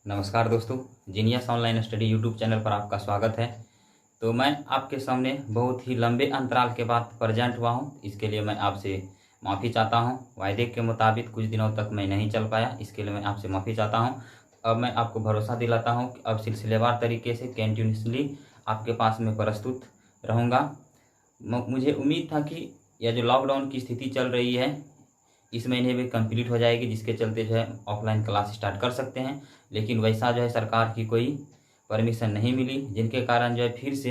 नमस्कार दोस्तों, genius online study YouTube channel पर आपका स्वागत है। तो मैं आपके सामने बहुत ही लंबे अंतराल के बाद प्रेजेंट हुआ हूं। इसके लिए मैं आपसे माफ़ी चाहता हूं। वायदे के मुताबिक कुछ दिनों तक मैं नहीं चल पाया, इसके लिए मैं आपसे माफ़ी चाहता हूं। अब मैं आपको भरोसा दिलाता हूं कि अब सिलसिलेवार तरीके से कंटिन्यूसली आपके पास में प्रस्तुत रहूँगा। मुझे उम्मीद था कि यह जो लॉकडाउन की स्थिति चल रही है इस महीने में कंप्लीट हो जाएगी, जिसके चलते जो है ऑफलाइन क्लास स्टार्ट कर सकते हैं। लेकिन वैसा जो है सरकार की कोई परमिशन नहीं मिली, जिनके कारण जो है फिर से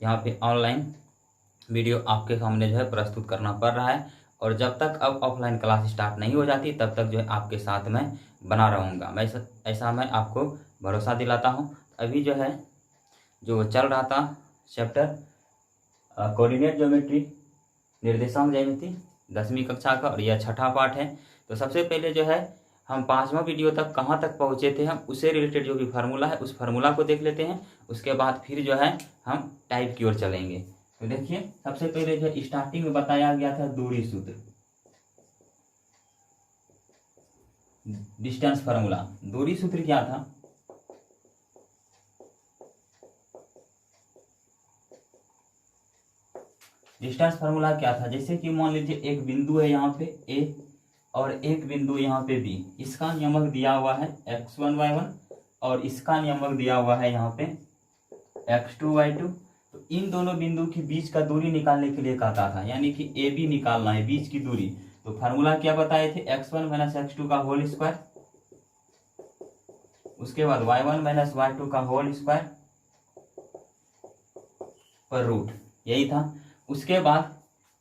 यहाँ पे ऑनलाइन वीडियो आपके सामने जो है प्रस्तुत करना पड़ रहा है। और जब तक अब ऑफलाइन क्लास स्टार्ट नहीं हो जाती तब तक जो है आपके साथ में बना रहूँगा। मैं ऐसा मैं आपको भरोसा दिलाता हूँ। अभी जो है जो चल रहा था चैप्टर कोऑर्डिनेट ज्योमेट्री, निर्देशांक ज्यामिति 10वीं कक्षा का, और यह छठा पाठ है। तो सबसे पहले जो है हम 5वां वीडियो तक कहाँ तक पहुँचे थे, हम उससे रिलेटेड जो भी फार्मूला है उस फार्मूला को देख लेते हैं। उसके बाद फिर जो है हम टाइप की ओर चलेंगे। तो देखिए, सबसे पहले जो स्टार्टिंग में बताया गया था दूरी सूत्र, डिस्टेंस फार्मूला। दूरी सूत्र क्या था? डिस्टेंस फार्मूला क्या था? जैसे कि मान लीजिए एक बिंदु है यहाँ पे ए और एक बिंदु यहाँ पे बी। इसका नियमक दिया हुआ है x1 y1 और इसका नियमक दिया हुआ है यहाँ पे x2 y2। तो इन दोनों बिंदु के बीच का दूरी निकालने के लिए कहता था, यानी कि ए बी निकालना है, बीच की दूरी। तो फार्मूला क्या बताए थे? x1 माइनस x2 का होल स्क्वायर, उसके बाद y1 माइनस y2 का होल स्क्वायर पर रूट, यही था। उसके बाद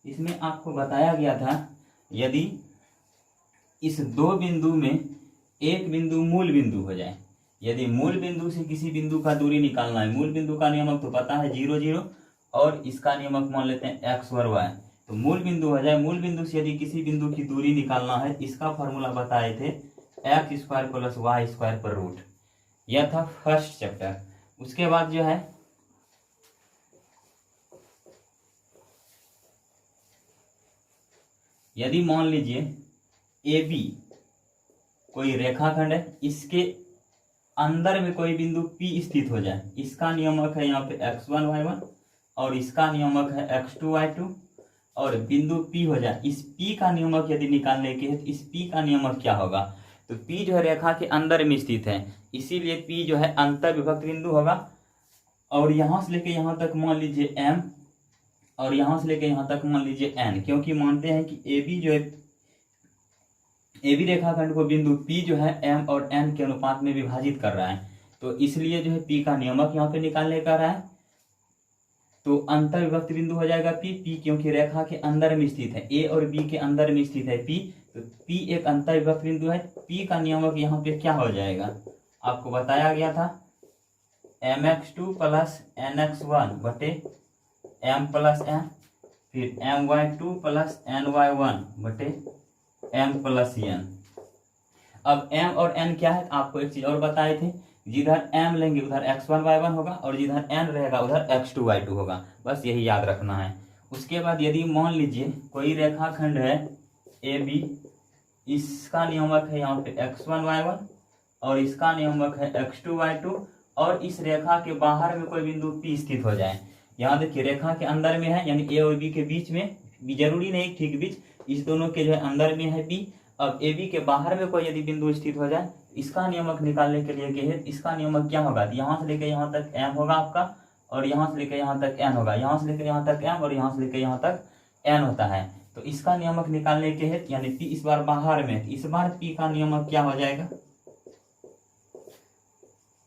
इसमें आपको बताया गया था यदि इस दो बिंदु में एक बिंदु मूल बिंदु हो जाए, यदि मूल बिंदु से किसी बिंदु का दूरी निकालना है, मूल बिंदु का नियमक तो पता है 0 0 और इसका नियमक मान लेते हैं x और y। तो मूल बिंदु हो जाए, मूल बिंदु से यदि किसी बिंदु की दूरी निकालना है, इसका फॉर्मूला बताए थे x square plus Y square पर रूट। यह था फर्स्ट चैप्टर। उसके बाद जो है यदि मान लीजिए ए बी कोई रेखाखंड है, इसके अंदर में कोई बिंदु P स्थित हो जाए, इसका नियमक है यहाँ पे x1 y1 और इसका नियमक है x2 y2, और बिंदु P हो जाए, इस P का नियमक यदि निकालने के है तो इस P का नियमक क्या होगा? तो P जो है रेखा के अंदर में स्थित है, इसीलिए P जो है अंतर विभक्त बिंदु होगा। और यहाँ से लेके यहाँ तक मान लीजिए M और यहाँ से लेके यहाँ तक मान लीजिए N, क्योंकि मानते हैं कि AB जो है AB रेखाखंड को बिंदु P जो है M और N के अनुपात में विभाजित कर रहा है, तो इसलिए जो है P का नियमक यहाँ पे निकालने का रहा है। तो अंतर विभक्त बिंदु हो जाएगा P क्योंकि रेखा के अंदर में स्थित है, A और B के अंदर में स्थित है P, तो P एक अंतर विभक्त बिंदु है। P का नियमक यहाँ पे क्या हो जाएगा? आपको बताया गया था mx2 प्लस nx1 बटे m प्लस n, फिर my2 प्लस ny1 बटे m प्लस n। अब m और n क्या है? आपको एक चीज और बताए थे, जिधर m लेंगे उधर x1 y1 होगा और जिधर n रहेगा उधर x2 y2 होगा, बस यही याद रखना है। उसके बाद यदि मान लीजिए कोई रेखाखंड है ए बी, इसका नियमक है यहाँ पे x1 y1 और इसका नियमक है x2 y2, और इस रेखा के बाहर में कोई बिंदु P स्थित हो जाए। यहाँ देखिए रेखा के अंदर में है, यानी ए और बी के बीच में, जरूरी नहीं ठीक बीच, इस दोनों के जो है अंदर में है P। अब ए बी के बाहर में कोई यदि बिंदु स्थित हो जाए, इसका नियमक निकालने के लिए क्या है? इसका नियमक क्या होगा? यहाँ से लेकर यहाँ तक m होगा आपका, और यहाँ से लेकर यहाँ तक n होगा, यहाँ से लेकर यहाँ तक m और यहाँ से लेकर यहाँ तक n होता है। तो इसका नियमक निकालने के है, यानी P इस बार बाहर में, इस बार P का नियमक क्या हो जाएगा?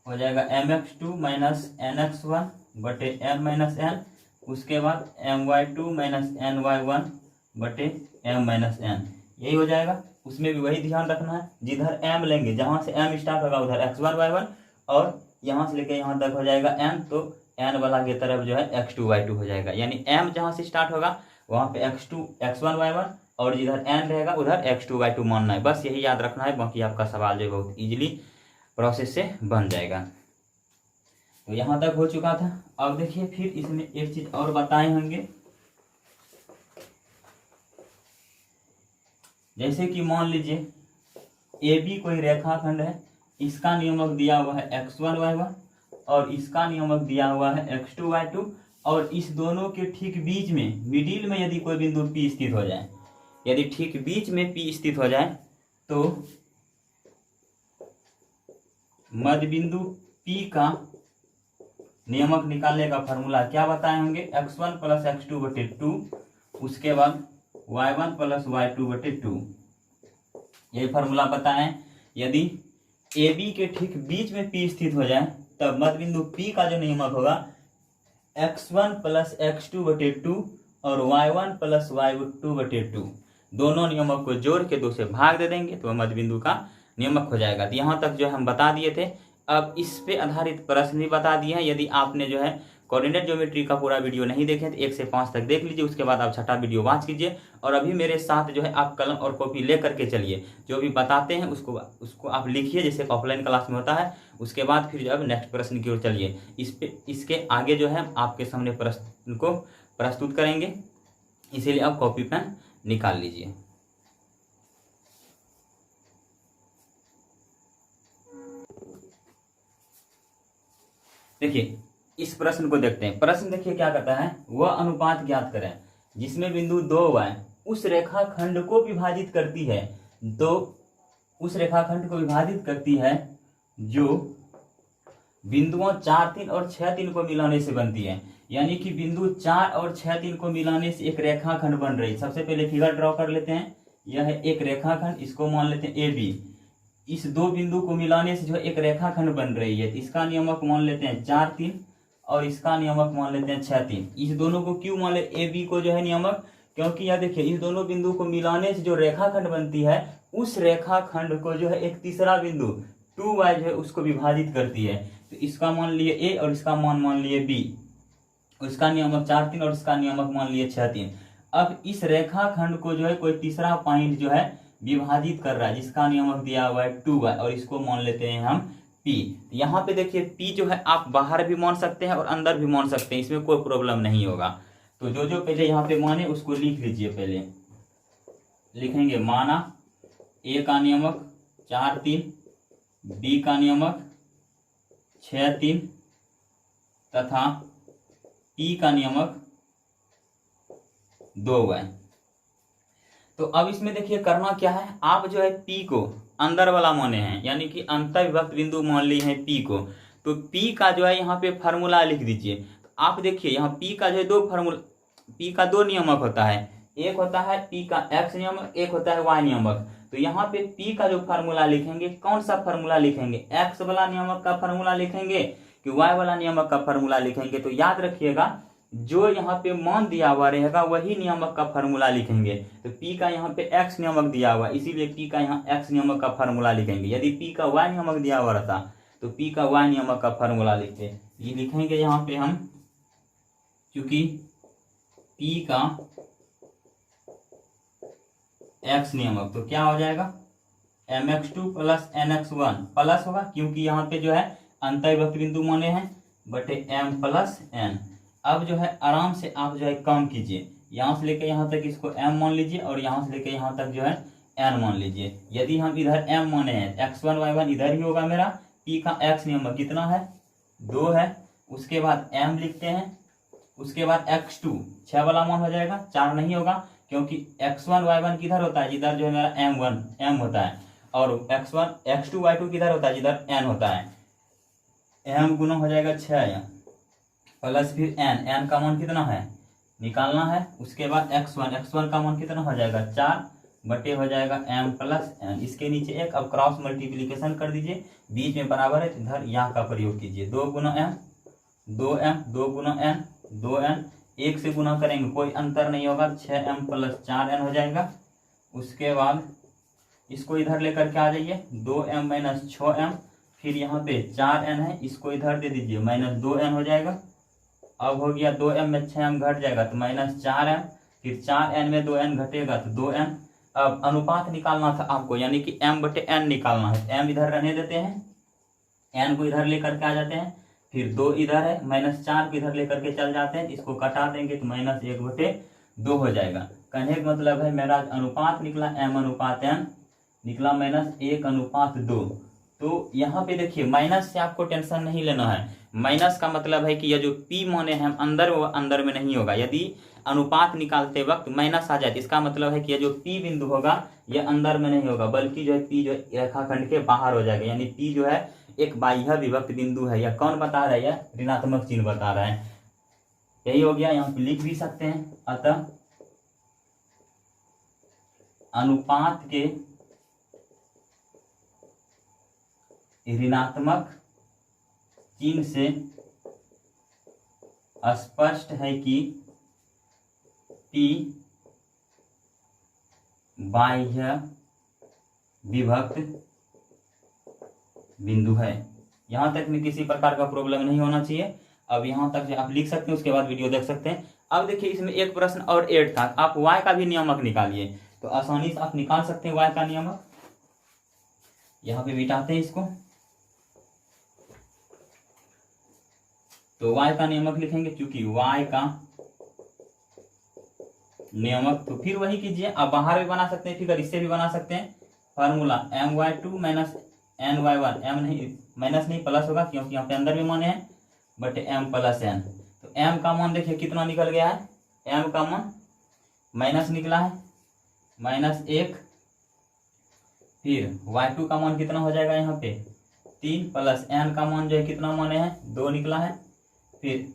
हो जाएगा mx2 माइनस nx1 बटे m माइनस n, उसके बाद my2 माइनस ny1 बटे m माइनस n, यही हो जाएगा। उसमें भी वही ध्यान रखना है, जिधर m लेंगे, जहां से m स्टार्ट होगा उधर x1 y1 और यहां से लेके यहां तक हो जाएगा m, तो n वाला की तरफ जो है x2 y2 हो जाएगा। यानी m जहां से स्टार्ट होगा वहां पे x1 y1 और जिधर n रहेगा उधर x2 y2 मानना है, बस यही याद रखना है। बाकी आपका सवाल जो है बहुत इजीली प्रोसेस से बन जाएगा। तो यहाँ तक हो चुका था। अब देखिए फिर इसमें एक चीज और बताए होंगे, जैसे कि मान लीजिए ए बी कोई रेखाखंड है, इसका नियमक दिया हुआ है x1y1 और इसका नियमक दिया हुआ है x2y2, और इस दोनों के ठीक बीच में मिडिल में यदि कोई बिंदु P स्थित हो जाए, यदि ठीक बीच में P स्थित हो जाए तो मध्य बिंदु P का नियमक निकालने का फॉर्मूला क्या बताए होंगे, x1 प्लस x2/2, उसके बाद y1 प्लस y2/2, यही फॉर्मूला बताएं। यदि AB के ठीक बीच में P स्थित हो जाए तब मध्य बिंदु P का जो नियमक होगा x1 प्लस x2/2 और y1 प्लस y2/2, दोनों नियमक को जोड़ के 2 से भाग दे देंगे तो मध्य बिंदु का नियमक हो जाएगा। तो यहाँ तक जो हम बता दिए थे। अब इस पे आधारित प्रश्न भी बता दिए हैं। यदि आपने जो है कोऑर्डिनेट ज्योमेट्री का पूरा वीडियो नहीं देखे तो 1 से 5 तक देख लीजिए, उसके बाद आप छठा वीडियो वॉच कीजिए। और अभी मेरे साथ जो है आप कलम और कॉपी ले करके चलिए, जो भी बताते हैं उसको आप लिखिए जैसे ऑफलाइन क्लास में होता है। उसके बाद फिर जो है नेक्स्ट प्रश्न की ओर चलिए। इसके आगे जो है आपके सामने प्रश्न को प्रस्तुत करेंगे, इसीलिए आप कॉपी पेन निकाल लीजिए। देखिए इस प्रश्न को देखते हैं। प्रश्न देखिए क्या कहता है, वह अनुपात ज्ञात करें जिसमें बिंदु 2y उस रेखाखंड को विभाजित करती है, तो उस रेखाखंड को विभाजित करती है जो बिंदुओं 4, 3 और 6, 3 को मिलाने से बनती है। यानी कि बिंदु 4 और 6, 3 को मिलाने से एक रेखाखंड बन रही है। सबसे पहले फिगर ड्रॉ कर लेते हैं। यह है एक रेखाखंड, इसको मान लेते हैं AB। इस दो बिंदु को मिलाने से जो एक रेखाखंड बन रही है, इसका नियमक मान लेते हैं 4, 3 और इसका नियमक मान लेते हैं 6, 3। इस दोनों को क्यों मान ले AB को जो है नियमक, क्योंकि यह देखिए इस दोनों बिंदु को मिलाने से जो रेखाखंड बनती है उस रेखाखंड को जो है एक तीसरा बिंदु 2y जो है उसको विभाजित करती है। तो इसका मान लिए A और इसका मान लिए B, इसका नियमक 4, 3 और इसका नियमक मान लिए 6, 3। अब इस रेखाखंड को जो है कोई तीसरा पॉइंट जो है विभाजित कर रहा है, जिसका नियमक दिया हुआ है 2y और इसको मान लेते हैं हम P। यहाँ पे देखिए P जो है आप बाहर भी मान सकते हैं और अंदर भी मान सकते हैं, इसमें कोई प्रॉब्लम नहीं होगा। तो जो जो पहले यहाँ पे माने उसको लिख लीजिए। पहले लिखेंगे माना A का नियमक 4, 3, B का नियमक 6, 3 तथा P का नियमक 2y। तो अब इसमें देखिए करना क्या है, आप जो है P को अंदर वाला माने हैं, यानी कि अंतर विभक्त बिंदु मान लिए हैं P को। तो P का जो है यहाँ पे फार्मूला लिख दीजिए। तो आप देखिए यहाँ P का जो है P का 2 नियमक होता है, एक होता है P का x नियमक, एक होता है y नियमक। तो यहाँ पे P का जो फार्मूला लिखेंगे, कौन सा फार्मूला लिखेंगे, x वाला नियमक का फार्मूला लिखेंगे कि y वाला नियमक का फार्मूला लिखेंगे। तो याद रखिएगा जो यहाँ पे मान दिया हुआ रहेगा वही नियमक का फार्मूला लिखेंगे। तो P का यहाँ पे x नियमक दिया हुआ, इसीलिए P का यहाँ x नियमक का फार्मूला लिखेंगे। यदि P का y नियमक दिया हुआ रहता तो P का y नियमक का फार्मूला लिखते। ये लिखेंगे यहाँ पे हम, क्योंकि P का x नियमक तो क्या हो जाएगा mx2 प्लस nx1 प्लस होगा, क्योंकि यहाँ पे जो है अंतर विभक्त बिंदु माने हैं, बटे m प्लस n। अब जो है आराम से आप जो है काम कीजिए, यहाँ से लेकर यहाँ तक इसको m मान लीजिए और यहाँ से लेकर यहाँ तक जो है n मान लीजिए। यदि हम इधर m माने हैं, x1 y1 इधर ही होगा मेरा। P का x नियमक कितना है 2 है, उसके बाद m लिखते हैं, उसके बाद x2 6 वाला मान हो जाएगा, 4 नहीं होगा क्योंकि x1 y1 किधर होता है, जिधर जो है मेरा m होता है, और x2 y2 किधर होता है, जिधर n होता है। m गुना हो जाएगा 6 प्लस फिर n का मान कितना है निकालना है। उसके बाद x1 का मान कितना हो जाएगा 4 बटे हो जाएगा m प्लस n, इसके नीचे एक। अब क्रॉस मल्टीप्लीकेशन कर दीजिए, बीच में बराबर है इधर यहाँ का प्रयोग कीजिए। 2 गुना m 2m 2 गुना n 2n, 1 से गुना करेंगे कोई अंतर नहीं होगा, 6m प्लस 4n हो जाएगा। उसके बाद इसको इधर लेकर के आ जाइए, 2m माइनस 6m, फिर यहाँ पे 4n है, इसको इधर दे दीजिए, माइनस 2n हो जाएगा। अब हो गया 2m में 6m घट जाएगा तो माइनस 4m, फिर 4n में 2n घटेगा तो 2n। अब अनुपात निकालना था आपको, यानी कि m बटे n निकालना है। m इधर रहने देते हैं, n को इधर लेकर के आ जाते हैं, फिर 2 इधर है, माइनस 4 को इधर लेकर के चल जाते हैं, इसको कटा देंगे तो माइनस 1 बटे 2 हो जाएगा। कहने का मतलब है मेरा अनुपात निकला m अनुपात n निकला माइनस 1 अनुपात 2। तो यहाँ पे देखिए माइनस से आपको टेंशन नहीं लेना है। माइनस का मतलब है कि यह जो पी माने हैं अंदर, वो अंदर में नहीं होगा। यदि अनुपात निकालते वक्त माइनस आ जाए तो इसका मतलब है कि यह जो पी बिंदु होगा यह अंदर में नहीं होगा, बल्कि जो है पी जो रेखाखंड के बाहर हो जाएगा। यानी पी जो है एक बाह्य विभक्त बिंदु है। यह कौन बता रहा है? यह ऋणात्मक चिन्ह बता रहा है। यही हो गया, यहाँ पे लिख भी सकते हैं। अतः अनुपात के ऋणात्मक चिन्ह से स्पष्ट है कि P बाह्य विभक्त बिंदु है। यहां तक में किसी प्रकार का प्रॉब्लम नहीं होना चाहिए। अब यहां तक आप लिख सकते हैं, उसके बाद वीडियो देख सकते हैं। अब देखिए इसमें एक प्रश्न और ऐड था, आप y का भी नियमक निकालिए। तो आसानी से आप निकाल सकते हैं y का नियमक। यहाँ पे मिटाते हैं इसको। तो y का नियमक लिखेंगे, क्योंकि y का नियमक तो फिर वही कीजिए, आप बाहर भी बना सकते हैं, फिगर इससे भी बना सकते हैं। Formula my2 minus ny1, m नहीं माइनस नहीं प्लस होगा, क्योंकि यहाँ पे अंदर भी माने हैं, बट m प्लस n। तो m का मान देखिए कितना निकल गया है, m का मान माइनस निकला है, -1। फिर y2 का मान कितना हो जाएगा यहाँ पे 3, प्लस n का मान जो है कितना माने हैं 2 निकला है। फिर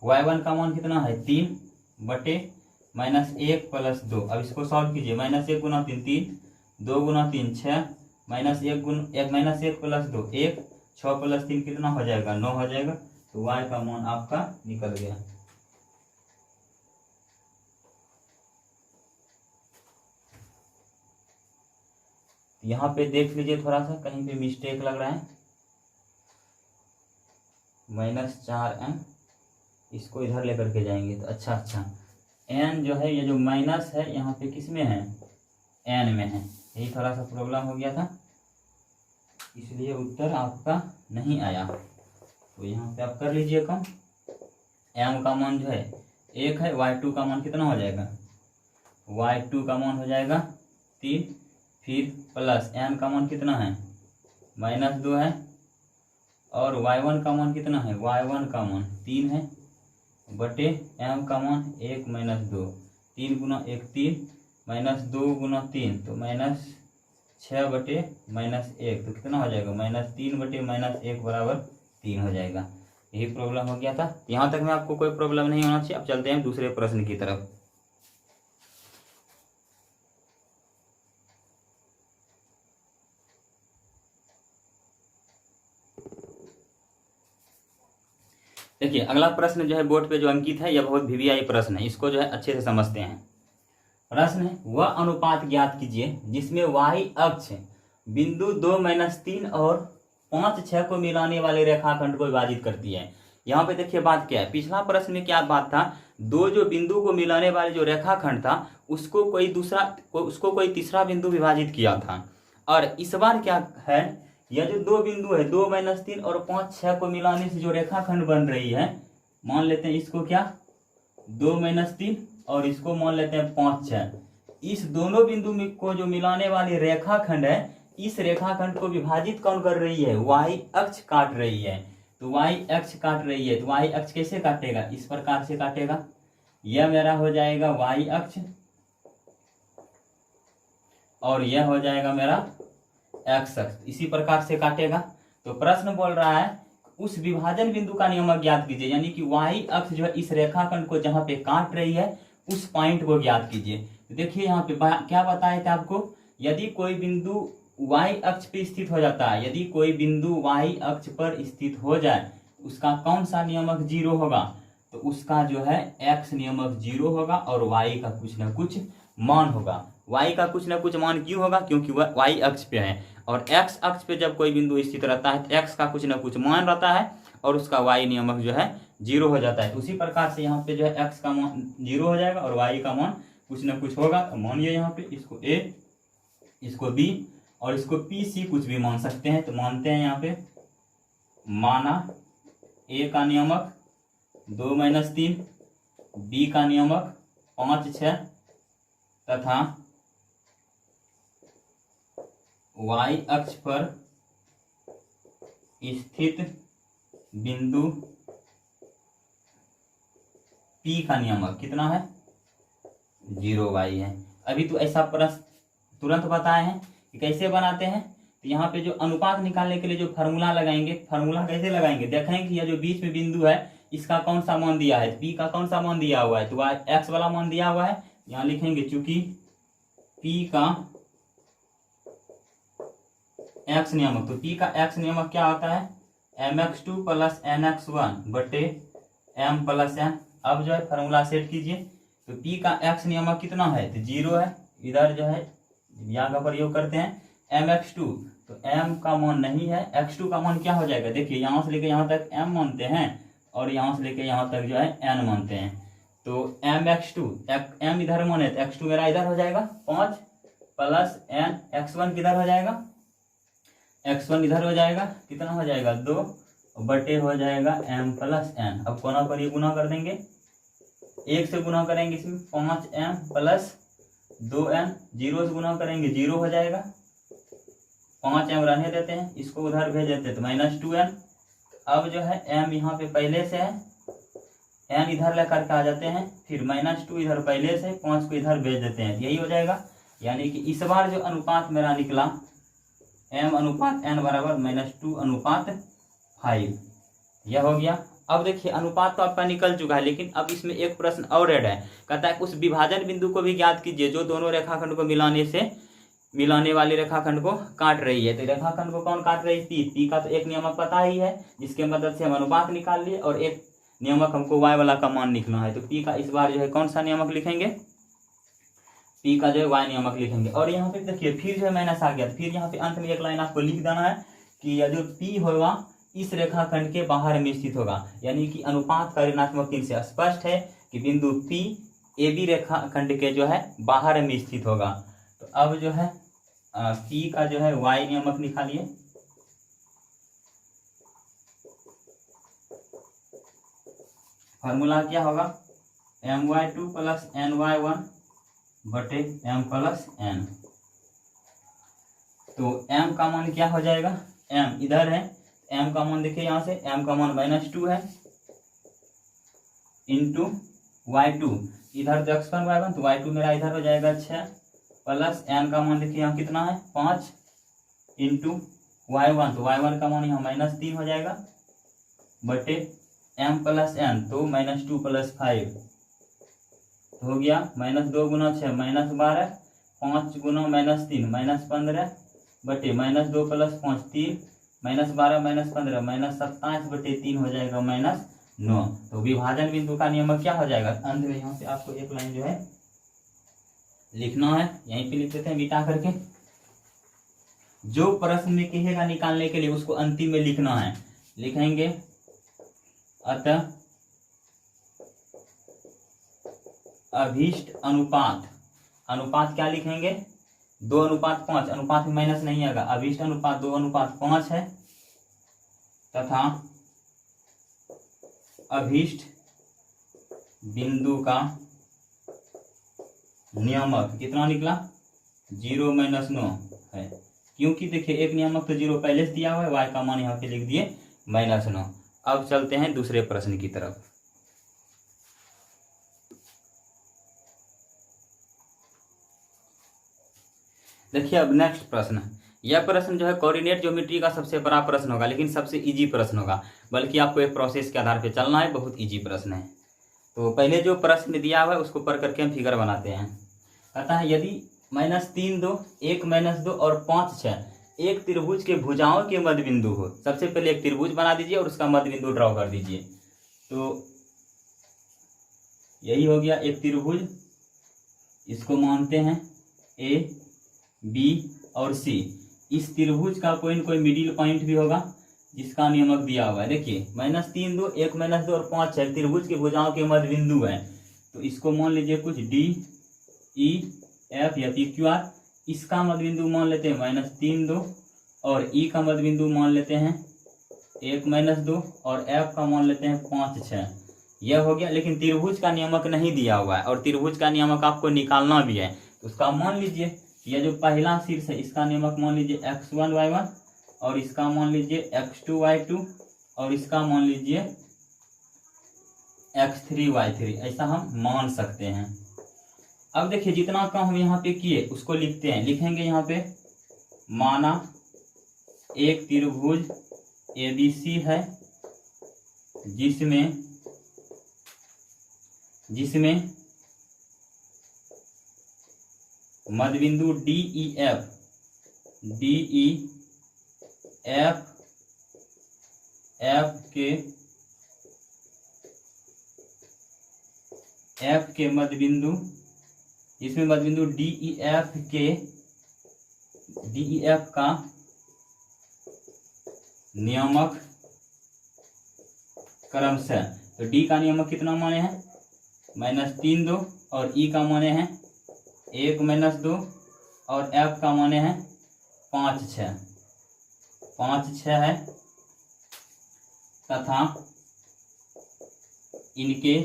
y1 का मान कितना है 3 बटे -1 प्लस 2। अब इसको सॉल्व कीजिए, -1 गुना 3 3, 2 गुना 3 6, -1 प्लस 2 1, 6 प्लस 3 कितना हो जाएगा 9 हो जाएगा। तो y का मान आपका निकल गया। यहाँ पे देख लीजिए, थोड़ा सा कहीं पे मिस्टेक लग रहा है। -4m, इसको इधर लेकर के जाएंगे तो अच्छा n जो है, ये जो माइनस है यहाँ पे किस में है, n में है। यही थोड़ा सा प्रॉब्लम हो गया था, इसलिए उत्तर आपका नहीं आया। तो यहाँ पे आप कर लीजिए कम। m का मान जो है 1 है, y2 का मान कितना हो जाएगा, y2 का मान हो जाएगा 3। फिर प्लस n का मान कितना है -2 है, और y1 का मान कितना है, y1 का मान 3 है, बटे m का मान 1 - 2, 3 गुना 1 3, -2 गुना 3 तो -6 बटे -1, तो कितना हो जाएगा -3 बटे -1 बराबर 3 हो जाएगा। यही प्रॉब्लम हो गया था। यहाँ तक में आपको कोई प्रॉब्लम नहीं होना चाहिए। अब चलते हैं दूसरे प्रश्न की तरफ। देखिए अगला प्रश्न जो है बोर्ड पे जो अंकित है, यह बहुत वीवीआई प्रश्न है, इसको जो है अच्छे से समझते हैं। प्रश्न है, वह अनुपात ज्ञात कीजिए जिसमें y अक्ष बिंदु 2 - 3 और 5 6 को मिलाने वाले रेखाखंड को विभाजित करती है। यहाँ पे देखिए बात क्या है, पिछला प्रश्न में क्या बात था, दो जो बिंदु को मिलाने वाले जो रेखाखंड था उसको कोई तीसरा बिंदु विभाजित किया था। और इस बार क्या है, यह जो दो बिंदु है 2 - 3 और 5 6 को मिलाने से जो रेखाखंड बन रही है, मान लेते हैं इसको क्या 2 - 3 और इसको मान लेते हैं 5 6। इस दोनों बिंदु को जो मिलाने वाली रेखाखंड है, इस रेखाखंड को विभाजित कौन कर रही है, y अक्ष काट रही है। तो y अक्ष काट रही है, तो y अक्ष कैसे काटेगा, इस प्रकार से काटेगा। यह मेरा हो जाएगा y अक्ष और यह हो जाएगा मेरा x अक्ष, इसी प्रकार से काटेगा। तो प्रश्न बोल रहा है उस विभाजन बिंदु का नियमक ज्ञात कीजिए, यानी कि y अक्ष जो है इस रेखाखंड को जहां पे काट रही है उस पॉइंट को ज्ञात कीजिए। तो देखिए यहाँ पे क्या बताया था आपको, यदि कोई बिंदु y अक्ष पे स्थित हो जाता है, यदि कोई बिंदु y अक्ष पर स्थित हो जाए उसका कौन सा नियमक 0 होगा, तो उसका जो है x नियमक 0 होगा और y का कुछ ना कुछ मान होगा। y का कुछ ना कुछ मान क्यों होगा, क्योंकि वह y अक्ष पे है, और x अक्ष पे जब कोई बिंदु स्थित रहता है तो x का कुछ ना कुछ मान रहता है और उसका y नियमक जो है 0 हो जाता है। उसी प्रकार से यहाँ पे जो है x का मान 0 हो जाएगा और y का मान कुछ ना कुछ होगा। तो मानिए यहाँ पे इसको a, इसको b और इसको p c कुछ भी मान सकते हैं। तो मानते हैं यहाँ पे, माना a का नियमक 2 - 3, b का नियमक 5 6 तथा y अक्ष पर स्थित बिंदु P का नियमक कितना है, 0y है। अभी तो ऐसा प्रश्न तुरंत बताए हैं कि कैसे बनाते हैं। तो यहाँ पे जो अनुपात निकालने के लिए जो फार्मूला लगाएंगे, फार्मूला कैसे लगाएंगे, देखेंगे कि यह जो बीच में बिंदु है इसका कौन सा मान दिया है, P का कौन सा मान दिया हुआ है, तो x वाला मान दिया हुआ है। यहाँ लिखेंगे चूंकि P का x नियमक, तो P का x नियमक क्या होता है, mx2 प्लस nx1 बटे m प्लस n। अब जो है फार्मूला सेट कीजिए, तो P का x नियमक कितना है, तो 0 है। इधर जो है यहाँ का प्रयोग करते हैं mx2, तो m का मान नहीं है, x2 का मान क्या हो जाएगा, देखिए यहाँ से लेके यहाँ तक m मानते हैं और यहाँ से लेके यहाँ तक जो है n मानते हैं। तो mx2 m इधर माने तो x2 मेरा इधर हो जाएगा 5 प्लस n x1 किधर हो जाएगा, x1 इधर हो जाएगा, कितना हो जाएगा 2 बटे हो जाएगा m प्लस n। अब कोना पर ये गुना कर देंगे, 1 से गुना करेंगे इसमें 5m प्लस 2n, 0 से गुना करेंगे 0 हो जाएगा, 5m रहने देते हैं, इसको उधर भेज देते हैं तो -2n। अब जो है m यहाँ पे पहले से है, n इधर लेकर के आ जाते हैं, फिर -2 इधर पहले से, 5 को इधर भेज देते हैं, यही हो जाएगा। यानी कि इस बार जो अनुपात मेरा निकला m अनुपात n बराबर -2 अनुपात 5, यह हो गया। अब देखिए अनुपात तो आपका निकल चुका है, लेकिन अब इसमें एक प्रश्न और ऐड है, कहता है उस विभाजन बिंदु को भी ज्ञात कीजिए जो दोनों रेखाखंड को मिलाने वाले रेखाखंड को काट रही है। तो रेखाखंड को कौन काट रही है, P का तो एक नियमक पता ही है जिसके मदद से हम अनुपात निकाल लिए, और एक नियमक हमको y वाला का मान लिखना है। तो P का इस बार जो है कौन सा नियमक लिखेंगे, P का जो है y नियमक लिखेंगे। और यहाँ पे देखिए फिर जो है माइनस आ गया, फिर यहाँ पे अंत में एक लाइन आपको लिख देना है कि यह जो P होगा इस रेखाखंड के बाहर में स्थित होगा। यानी कि अनुपात का ऋणात्मक 3 से स्पष्ट है कि बिंदु P AB रेखाखंड के जो है बाहर में स्थित होगा। तो अब जो है P का जो है y नियमक निकालिए। फार्मूला क्या होगा, my2 प्लस ny1 बटे m प्लस n। तो m का मान क्या हो जाएगा, m इधर है, m का मान देखिए यहाँ से, m का मान -2 है इंटू y2, इधर तो x1 y1, तो y2 मेरा इधर हो जाएगा 6 प्लस n का मान देखिए यहाँ कितना है 5 इंटू y1, तो y1 का मान यहाँ -3 हो जाएगा बटे m प्लस n, तो -2 प्लस 5 हो गया, -2 गुना 6 -12, 5 गुना -3 -15 बटे -2 प्लस 5 3, -12 -15 -27 बटे 3 हो जाएगा -9। तो विभाजन बिंदु का नियमक क्या हो जाएगा, अंत में यहाँ पे आपको एक लाइन जो है लिखना है, यहीं पे लिख देते हैं मिटा करके। जो प्रश्न में कहेगा निकालने के लिए उसको अंतिम में लिखना है, लिखेंगे अतः अभीष्ट अनुपात, अनुपात क्या लिखेंगे 2:5, अनुपात में माइनस नहीं आएगा, अभीष्ट अनुपात 2:5 है तथा अभीष्ट बिंदु का नियमक कितना निकला 0-9 है। क्योंकि देखिए एक नियमक तो 0 पहले से दिया हुआ है, y का मान यहाँ पे लिख दिए -9। अब चलते हैं दूसरे प्रश्न की तरफ। देखिए अब नेक्स्ट प्रश्न, यह प्रश्न जो है कोऑर्डिनेट ज्योमेट्री का सबसे बड़ा प्रश्न होगा, लेकिन सबसे इजी प्रश्न होगा, बल्कि आपको एक प्रोसेस के आधार पे चलना है, बहुत इजी प्रश्न है। तो पहले जो प्रश्न दिया हुआ है उसको पढ़ करके हम फिगर बनाते हैं। कहता है यदि -3 2 1 -2 और 5 6 एक त्रिभुज के भुजाओं के मध्य बिंदु हो। सबसे पहले एक त्रिभुज बना दीजिए और उसका मध्य बिंदु ड्रॉ कर दीजिए। तो यही हो गया एक त्रिभुज, इसको मानते हैं A B और C। इस त्रिभुज का कोई न कोई मिडिल पॉइंट भी होगा जिसका नियमक दिया हुआ है। देखिए -3 2 1 -2 और 5 6 त्रिभुज के भुजाओं के मध्य बिंदु है, तो इसको मान लीजिए कुछ D E F या PQR। इसका मध्य बिंदु मान लेते हैं -3 2 और E का मध्य बिंदु मान लेते हैं 1 -2 और F का मान लेते हैं 5 6। यह हो गया, लेकिन त्रिभुज का नियमक नहीं दिया हुआ है और त्रिभुज का नियमक आपको निकालना भी है। तो उसका मान लीजिए यह जो पहला शीर्ष है इसका नियमक मान लीजिए x1y1 और इसका मान लीजिए x2y2 और इसका मान लीजिए x3y3, ऐसा हम मान सकते हैं। अब देखिए जितना काम हम यहाँ पे किए उसको लिखते हैं, लिखेंगे यहाँ पे माना एक त्रिभुज ABC है जिसमें मध्यबिंदु DEF के मध्यबिंदु, इसमें मध्यबिंदु DEF का नियमक क्रमशः, तो D का नियमक कितना माने हैं -3 2 और E का माने हैं 1 - 2 और F का माने हैं 5 6 है, तथा इनके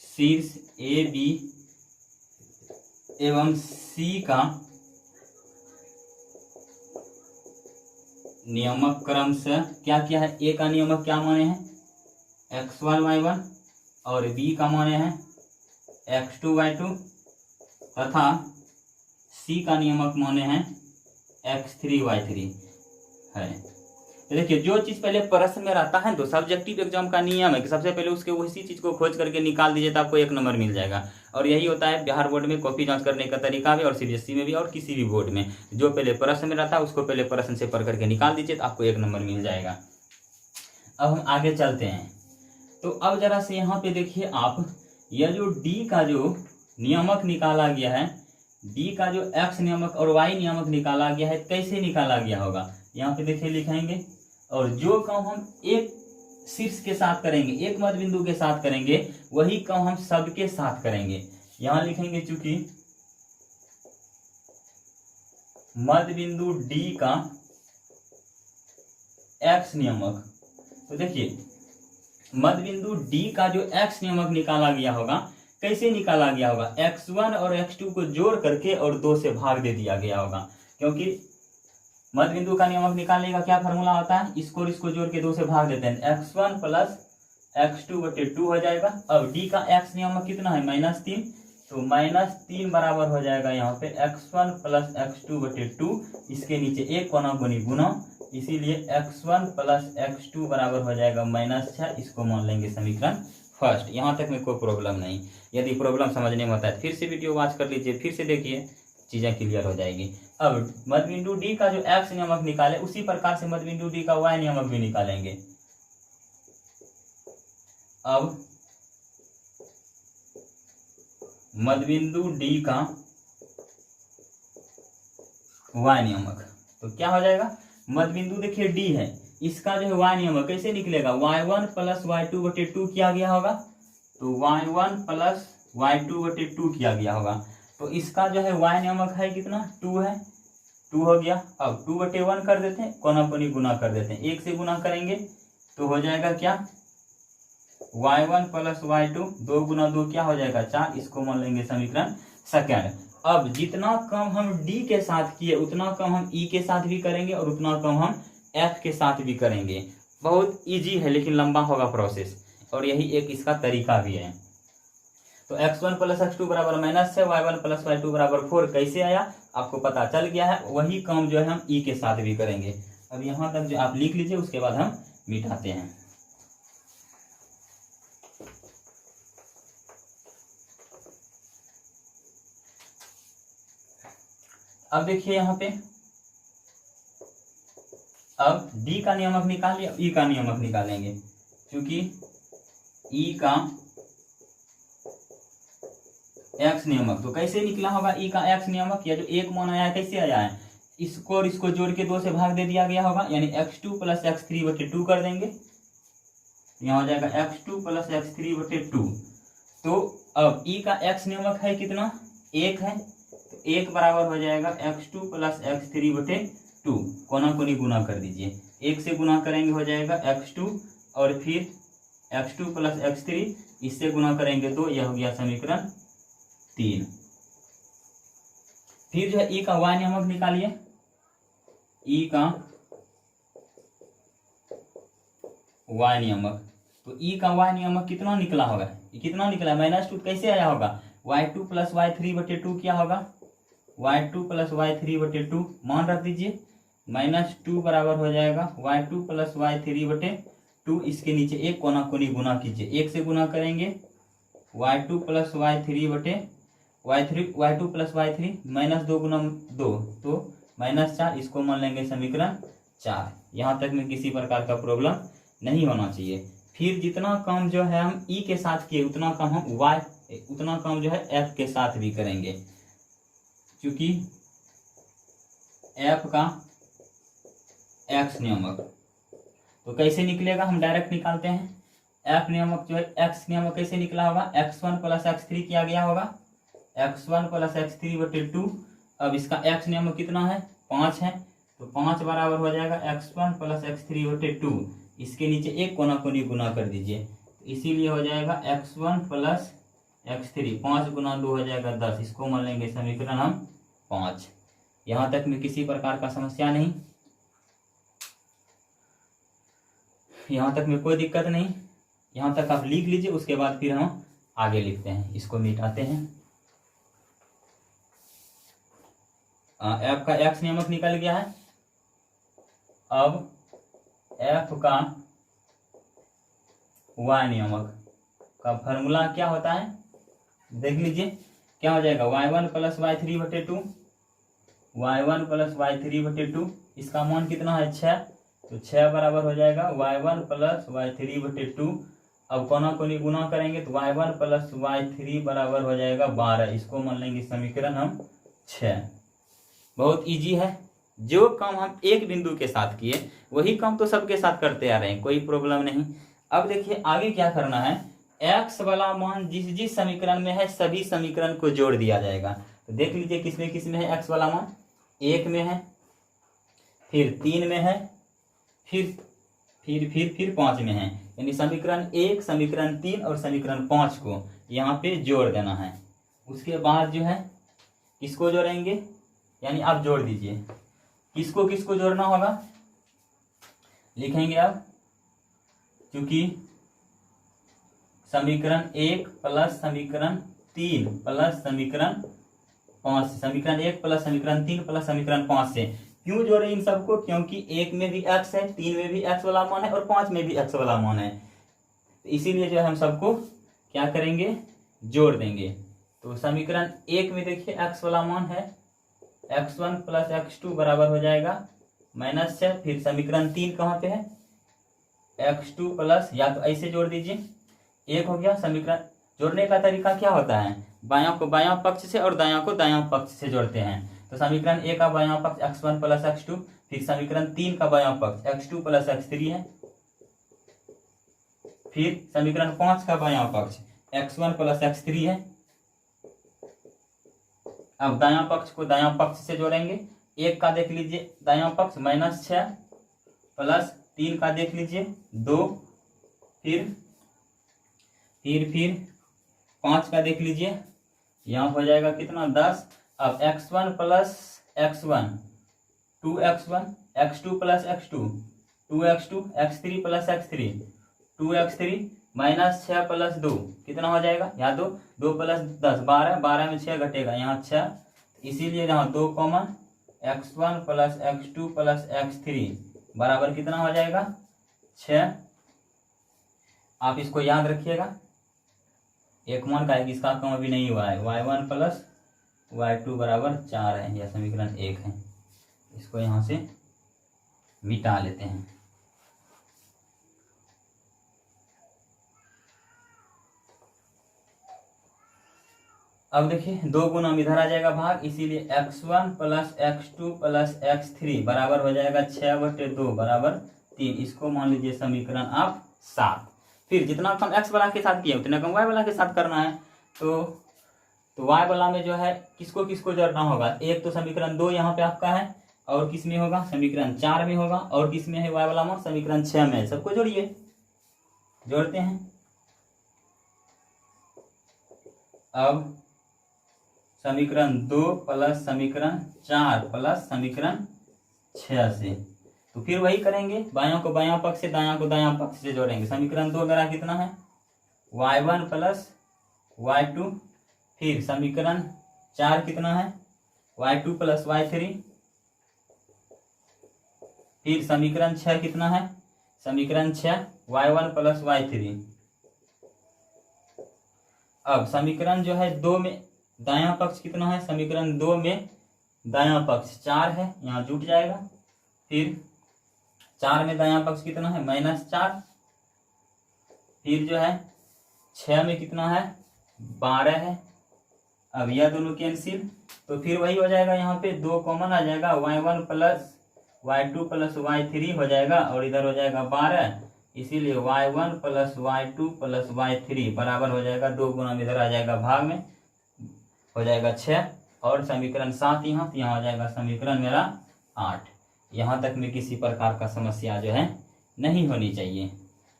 शीर्ष AB एवं C का नियमक क्रमशः क्या क्या है। A का नियमक क्या माने हैं x1 y1 और B का माने हैं x2 y2 तथा C का नियमक माने हैं x3 y3 है। तो देखिए जो चीज पहले प्रश्न में रहता है तो सब्जेक्टिव एग्जाम का नियम है कि सबसे पहले उसके उसी चीज को खोज करके निकाल दीजिए तो आपको 1 नंबर मिल जाएगा। और यही होता है बिहार बोर्ड में कॉपी जांच करने का तरीका भी, और CBSE में भी, और किसी भी बोर्ड में जो पहले प्रश्न में रहता है उसको पहले प्रश्न से पढ़ करके निकाल दीजिए तो आपको 1 नंबर मिल जाएगा। अब हम आगे चलते हैं। तो अब जरा से यहाँ पे देखिए आप, यह जो D का जो नियमक निकाला गया है, D का जो X नियमक और Y नियमक निकाला गया है, कैसे निकाला गया होगा यहाँ पे देखिए लिखेंगे। और जो काम हम एक शीर्ष के साथ करेंगे, एक मध्य बिंदु के साथ करेंगे, वही काम हम सबके साथ करेंगे। यहां लिखेंगे चूंकि मध्य बिंदु D का X नियमक, तो देखिए मध्य बिंदु D का जो X नियमक निकाला गया होगा, कैसे निकाला गया होगा, x1 और x2 को जोड़ करके और 2 से भाग दे दिया गया होगा। क्योंकि मध्य बिंदु का नियमक निकालने का क्या फॉर्मूला होता है, इसको और इसको जोड़ के 2 से भाग देते हैं, x1 प्लस x2/2 हो जाएगा। अब D का x नियमक कितना है -3, तो -3 बराबर हो जाएगा यहाँ पे x1 प्लस x2/2, इसके नीचे 1 कोना गुनी गुना, इसीलिए x1 प्लस x2 बराबर हो जाएगा -6। इसको मान लेंगे समीकरण फर्स्ट। यहाँ तक में कोई प्रॉब्लम नहीं। यदि प्रॉब्लम समझने में होता है फिर से वीडियो वॉच कर लीजिए, फिर से देखिए, चीजें क्लियर हो जाएगी। अब मध्य बिंदु D का जो X नियमक निकाले, उसी प्रकार से मध्य बिंदु D का Y नियमक भी निकालेंगे। अब मध्य बिंदु D का Y नियमक, तो क्या हो जाएगा, मध्य बिंदु देखिए D है, इसका जो है Y नियमक कैसे निकलेगा, y1 प्लस y2/2 किया गया होगा, तो y1 प्लस y2/2 किया गया होगा। तो इसका जो है Y नियमक है कितना, 2 है, 2 हो गया। अब 2/1 कर देते हैं, कोना कोनी गुना कर देते हैं, 1 से गुना करेंगे तो हो जाएगा क्या, y1 प्लस y2, 2 गुना 2 क्या हो जाएगा 4, इसको मान लेंगे समीकरण सेकंड। अब जितना काम हम D के साथ किए उतना काम हम E के साथ भी करेंगे और उतना काम हम F के साथ भी करेंगे। बहुत इजी है लेकिन लंबा होगा प्रोसेस, और यही एक इसका तरीका भी है। तो x1 प्लस x2 बराबर -6, y1 प्लस y2 बराबर 4 कैसे आया आपको पता चल गया है। वही काम जो है हम E के साथ भी करेंगे। अब यहाँ तक जो आप लिख लीजिए, उसके बाद हम मिटाते हैं। अब देखिए यहाँ पे, अब D का नियमक निकाल लिया, E का नियमक निकालेंगे। क्योंकि E का X नियमक तो कैसे निकला होगा, E का X नियमक, या जो 1 मान आया है कैसे आया है, इसको और इसको जोड़ के 2 से भाग दे दिया गया होगा, यानी x2 प्लस x3/2 कर देंगे। यहाँ हो जाएगा x2 प्लस x3/2। तो अब E का X नियमक है कितना, 1 है, तो 1 बराबर हो जाएगा x2 प्लस x3/2, कोना कोनी गुना कर दीजिए, 1 से गुना करेंगे हो जाएगा x2 और फिर x2 प्लस x3, इससे गुना करेंगे तो यह हो गया समीकरण 3। फिर जो है ई का y नियामक निकालिए, ई का y नियामक। तो ई का y नियामक कितना निकला होगा, ये कितना निकला, -2। कैसे आया होगा, y2 + y3/2 क्या होगा, y2 + y3/2 मान रख दीजिए, -2 बराबर हो जाएगा y2 + y3/2। इसके नीचे एक कोना कोनी गुना कीजिए, एक से गुना करेंगे y2 + y2 + y3 -2 गुना 2 तो -4। इसको मान लेंगे समीकरण 4। यहाँ तक में किसी प्रकार का प्रॉब्लम नहीं होना चाहिए। फिर जितना काम जो है हम ई के साथ किए उतना काम हम उतना काम जो है एफ के साथ भी करेंगे, क्योंकि एफ का एक्स नियामक। तो कैसे निकलेगा, हम डायरेक्ट निकालते हैं। एफ नियामक जो है एक्स नियामक कैसे निकला होगा, x1 + x3 किया गया होगा, x1 + x3/2। अब इसका एक्स नियामक कितना है, 5 है, तो 5 बराबर हो जाएगा x1 + x3/2। इसके नीचे एक कोना कोनी गुना कर दीजिए, तो इसीलिए हो जाएगा x1 + x3, 5 × 2 हो जाएगा 10। इसको मान लेंगे समीकरण हम 5। यहाँ तक में किसी प्रकार का समस्या नहीं, यहाँ तक में कोई दिक्कत नहीं। यहाँ तक आप लिख लीजिए, उसके बाद फिर हम आगे लिखते हैं, इसको मिटाते हैं। एफ का एक्स नियामक निकल गया है। अब एफ का y नियामक का फॉर्मूला क्या होता है, देख लीजिए क्या हो जाएगा, y1 + y3/2, y1 + y3/2। इसका मान कितना है, 6, तो 6 बराबर हो जाएगा y1 + y3/2। अब कोना कोनी गुना करेंगे तो y1 + y3 बराबर हो जाएगा 12। इसको मान लेंगे समीकरण हम 6। बहुत इजी है, जो काम हम एक बिंदु के साथ किए वही काम तो सबके साथ करते आ रहे हैं, कोई प्रॉब्लम नहीं। अब देखिए आगे क्या करना है, एक्स वाला मान जिस जिस समीकरण में है सभी समीकरण को जोड़ दिया जाएगा। तो देख लीजिए किसमें है एक्स वाला मान, 1 में है, फिर 3 में है, फिर 5 में है। यानी समीकरण 1, समीकरण 3 और समीकरण 5 को यहाँ पे जोड़ देना है। उसके बाद जो है किसको जोड़ेंगे, यानी आप जोड़ दीजिए, किसको किसको जोड़ना होगा लिखेंगे आप, क्योंकि समीकरण 1 + समीकरण 3 + समीकरण 5, समीकरण 1 + समीकरण 3 + समीकरण 5 से क्यों जोड़े इन सबको, क्योंकि 1 में भी x है, 3 में भी x वाला मान है और 5 में भी x वाला मान है। तो इसीलिए जो है हम सबको क्या करेंगे, जोड़ देंगे। तो समीकरण 1 में देखिए x वाला मान है x1 + x2 बराबर हो जाएगा -6। फिर समीकरण 3 कहाँ पे है, x2 +, या तो ऐसे जोड़ दीजिए, 1 हो गया। समीकरण जोड़ने का तरीका क्या होता है, बायां को बायां पक्ष से और दायां को दायां पक्ष से जोड़ते हैं। तो समीकरण 1 का बायां पक्ष x1 + x2, फिर समीकरण 3 का बायां पक्ष x2 + x3 है, फिर समीकरण 5 का बायां पक्ष x1 + x3 है। अब दायां पक्ष को दायां पक्ष से जोड़ेंगे, 1 का देख लीजिए दायां पक्ष -6 प्लस 3 का देख लीजिए 2, फिर 5 का देख लीजिए, यहाँ हो जाएगा कितना 10। अब x1 + x1 2x1, x2 + x2 2x2, x3 + x3 2x3, -6 + 2 कितना हो जाएगा, यहाँ 2 + 10 12, 12 में 6 घटेगा, यहाँ 6, इसीलिए यहाँ 2 कॉमन, x1 + x2 + x3 बराबर कितना हो जाएगा 6। आप इसको याद रखिएगा, एक मान का है कि इसका काम अभी नहीं हुआ है, y1 + y2 बराबर 4 है, यह समीकरण 1 है। इसको यहाँ से मिटा लेते हैं। अब देखिए 2 गुना इधर आ जाएगा भाग, इसीलिए x1 + x2 + x3 बराबर हो जाएगा 6/2 बराबर 3। इसको मान लीजिए समीकरण आप 7। फिर जितना कम x वाला के साथ किया उतना कम y वाला के साथ करना है। तो y वाला में जो है किसको किसको जोड़ना होगा, एक तो समीकरण 2 यहाँ पे आपका है, और किस में होगा समीकरण 4 में होगा, और किस में है y वाला मान समीकरण 6 में है। सबको जोड़िए, जोड़ते हैं। अब समीकरण 2 प्लस समीकरण 4 प्लस समीकरण 6 से। तो फिर वही करेंगे, बायां को बायां पक्ष से, दायां को दायां पक्ष से जोड़ेंगे। समीकरण 2 मेरा कितना है, y1 प्लस y2। फिर समीकरण 4 कितना है, y2 प्लस y3। फिर समीकरण 6 कितना है, समीकरण 6 y1 प्लस y3। अब समीकरण जो है 2 में दायां पक्ष कितना है, समीकरण 2 में दायां पक्ष 4 है, यहाँ जुट जाएगा। फिर 4 में दायां पक्ष कितना है, -4। फिर जो है 6 में कितना है, 12 है। अब यह दोनों कैंसिल, तो फिर वही हो जाएगा, यहाँ पे 2 कॉमन आ जाएगा, y1 plus y2 plus y3 हो जाएगा, और इधर हो जाएगा 12। इसीलिए y1 plus y2 plus y3 बराबर हो जाएगा 2 गुना में इधर आ जाएगा भाग में, हो जाएगा 6। और समीकरण 7 यहाँ, तो यहाँ हो जाएगा समीकरण मेरा 8। यहाँ तक में किसी प्रकार का समस्या जो है नहीं होनी चाहिए।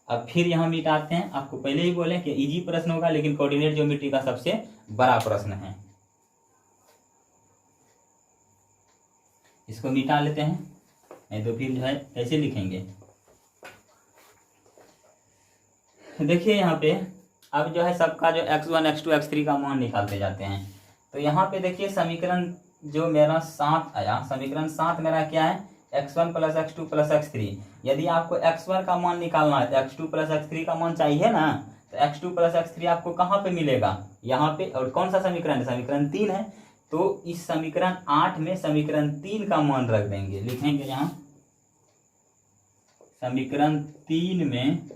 अब फिर यहाँ मिटाते हैं। आपको पहले ही बोले कि इजी प्रश्न होगा, लेकिन कोऑर्डिनेट ज्योमेट्री का सबसे बड़ा प्रश्न है। इसको मिटा लेते हैं, नहीं तो फिर जो है कैसे लिखेंगे। देखिए यहाँ पे अब जो है सबका जो x1 x2 x3 का मान निकालते जाते हैं। तो यहाँ पे देखिए समीकरण जो मेरा 7 आया, समीकरण 7 मेरा क्या है, x1 plus x2 plus x3। यदि आपको x1 का मान निकालना है तो x2 प्लस x3 का मान चाहिए ना, तो x2 प्लस x3 आपको कहाँ पे मिलेगा, यहाँ पे। और कौन सा समीकरण है, समीकरण 3 है। तो इस समीकरण 8 में समीकरण 3 का मान रख देंगे, लिखेंगे यहाँ समीकरण 3 में,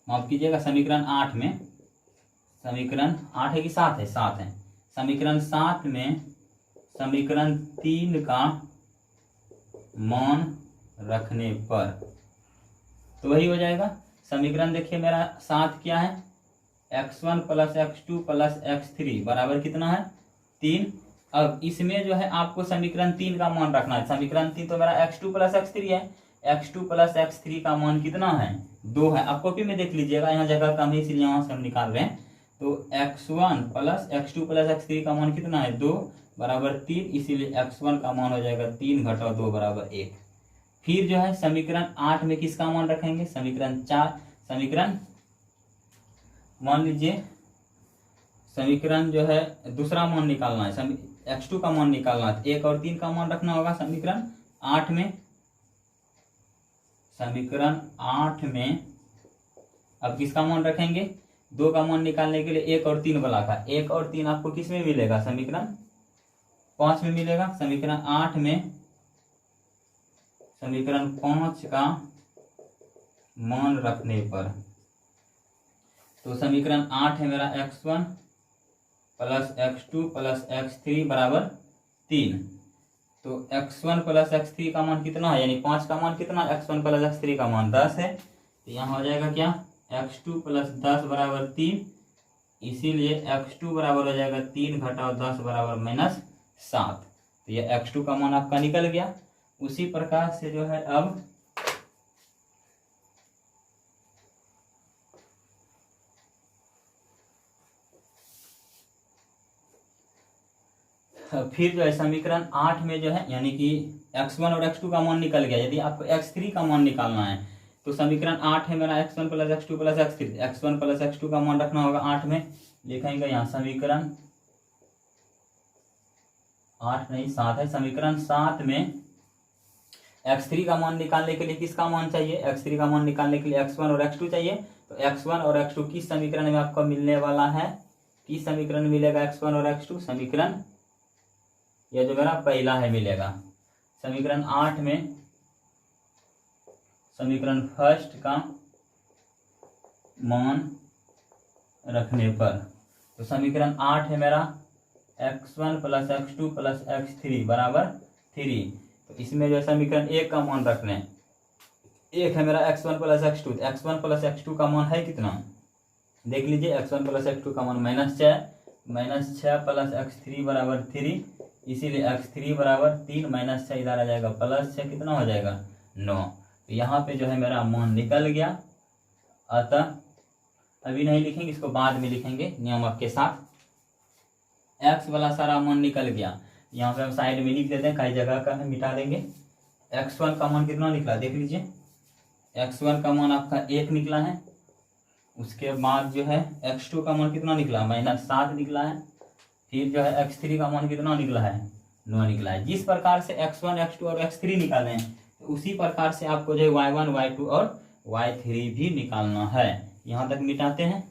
माफ कीजिएगा समीकरण 8 में, समीकरण 8 है कि 7 है, 7 है। समीकरण 7 में समीकरण 3 का मान रखने पर तो वही हो जाएगा। समीकरण देखिए मेरा 7 क्या है, x1 plus x2 plus x3 बराबर कितना है, 3। अब इसमें जो है आपको समीकरण 3 का मान रखना है। समीकरण 3 तो मेरा x2 प्लस x3 है, x2 प्लस x3 का मान कितना है, 2 है। आप कॉपी में देख लीजिएगा, यहाँ जगह कम है इसलिए यहाँ से हम निकाल रहे हैं। तो x1 plus x2 plus x3 का मान कितना है, 2 बराबर 3, इसीलिए x1 का मान हो जाएगा 3 घटाओ 2 बराबर 1। फिर जो है समीकरण 8 में किसका मान रखेंगे, समीकरण 4। समीकरण मान लीजिए समीकरण जो है दूसरा मान निकालना है, x2 का मान निकालना है, 1 और 3 का मान रखना होगा समीकरण 8 में। समीकरण 8 में अब किसका मान रखेंगे, 2 का मान निकालने के लिए 1 और 3 वाला का, 1 और 3 आपको किस में मिलेगा, समीकरण 5 में मिलेगा। समीकरण 8 में समीकरण 5 का मान रखने पर, तो समीकरण 8 है मेरा x1 plus x2 plus x3 बराबर 3। तो x1 प्लस x3 का मान कितना है, यानी 5 का मान कितना, x1 प्लस x3 का मान 10 है। तो यहाँ हो जाएगा क्या, x2 प्लस 10 बराबर 3, इसीलिए x2 बराबर हो जाएगा 3 घटाओ 10 बराबर -7। तो यह x2 का मान आपका निकल गया। उसी प्रकार से जो है अब फिर जो है समीकरण 8 में जो है, यानी कि x1 और x2 का मान निकल गया। यदि आपको x3 का मान निकालना है तो समीकरण 8 है मेरा x1 plus x2 plus x3, x1 plus x2 का मान रखना होगा 8 में, लिखेंगे यहाँ समीकरण 8 नहीं 7 है। समीकरण 7 में x3 का मान निकालने के लिए किसका मान चाहिए, x3 का मान निकालने के लिए x1 और x2 चाहिए। तो x1 और x2 किस समीकरण में आपको मिलने वाला है, किस समीकरण में मिलेगा x1 और x2, समीकरण यह जो मेरा पहला है मिलेगा। समीकरण 8 में समीकरण फर्स्ट का मान रखने पर, तो समीकरण 8 है मेरा x1 plus x2 plus x3 बराबर 3। तो इसमें जो समीकरण 1 का मान रखना है, 1 है मेरा x1 plus x2, x1 plus x2 का मान है कितना, देख लीजिए x1 प्लस x2 का मान -6 प्लस x3 बराबर 3, इसीलिए x3 बराबर 3 -6 इधर आ जाएगा +6, कितना हो जाएगा 9। तो यहाँ पे जो है मेरा मान निकल गया। अतः अभी नहीं लिखेंगे, इसको बाद में लिखेंगे नियामक के साथ। एक्स वाला सारा मान निकल गया, यहाँ पे हम साइड में लिख देते हैं, कई जगह का मिटा देंगे। x1 का मान कितना निकला देख लीजिए, x1 का मान आपका 1 निकला है। उसके बाद जो है x2 का मान कितना निकला, -7 निकला है। फिर जो है x3 का मान कितना निकला है, 9 निकला है। जिस प्रकार से x1, x2 और x3 निकाले हैं, तो उसी प्रकार से आपको जो है y1, y2 और y3 भी निकालना है। यहाँ तक मिटाते हैं।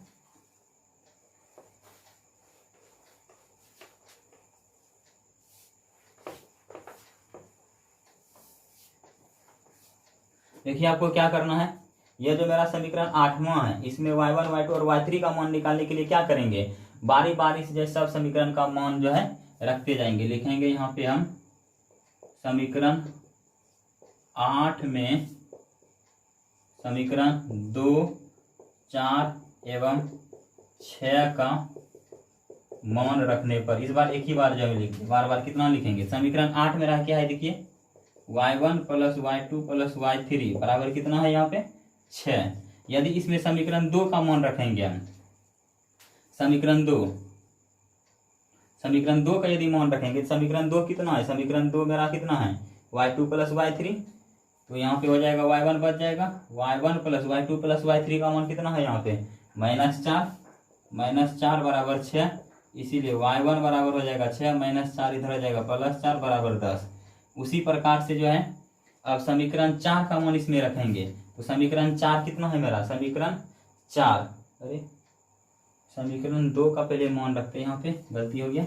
देखिए आपको क्या करना है, यह जो मेरा समीकरण 8वां है, इसमें y1, y2 और y3 का मान निकालने के लिए क्या करेंगे, बारी बारी से जैसे सब समीकरण का मान जो है रखते जाएंगे। लिखेंगे यहाँ पे हम समीकरण 8 में समीकरण 2, 4 एवं 6 का मान रखने पर, इस बार एक ही बार जो है लिखेंगे, बार बार कितना लिखेंगे। समीकरण 8 मेरा क्या है देखिए, y1 plus y2 plus y3 बराबर कितना है यहाँ पे 6। यदि इसमें समीकरण 2 का मान रखेंगे हम, समीकरण 2 का यदि मान रखेंगे, समीकरण 2 कितना है, समीकरण 2 मेरा कितना है y2 प्लस y3, तो यहाँ पे हो जाएगा y1 बच जाएगा, y1 plus y2 plus y3 का मान कितना है यहाँ पे -4 बराबर 6, इसीलिए y1 बराबर हो जाएगा 6 -4 इधर हो जाएगा +4 बराबर 10। उसी प्रकार से जो है अब समीकरण 4 का मान इसमें रखेंगे, तो समीकरण 4 कितना है मेरा, समीकरण 4, अरे समीकरण 2 का पहले मान रखते हैं, यहाँ पे गलती हो गया।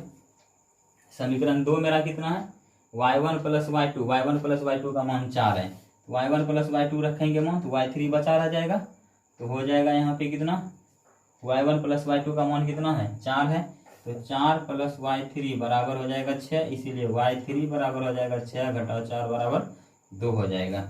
समीकरण 2 मेरा कितना है y1 प्लस y2 का मान 4 है, y1 प्लस y2 रखेंगे मान, तो y3 बचा रह जाएगा, तो हो जाएगा यहाँ पे कितना, y1 प्लस y2 का मान कितना है 4 है, तो 4 प्लस y3 बराबर हो जाएगा 6, इसीलिए y3 बराबर हो जाएगा 6 घटाओ 4 बराबर 2 हो जाएगा।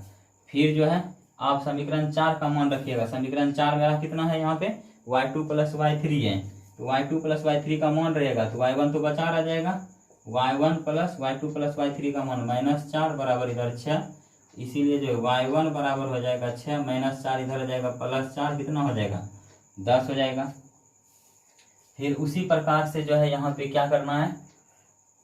फिर जो है आप समीकरण 4 का मान रखिएगा, समीकरण 4 मेरा कितना है यहाँ पे y2 प्लस y3 है, तो y2 प्लस y3 का मान रहेगा, तो y1 तो बचा रह जाएगा, y1 plus y2 plus y3 का मान -4 बराबर इधर 6, इसीलिए जो y1 बराबर हो जाएगा 6 -4 इधर हो जाएगा +4, कितना हो जाएगा 10 हो जाएगा। फिर उसी प्रकार से जो है यहाँ पे क्या करना है,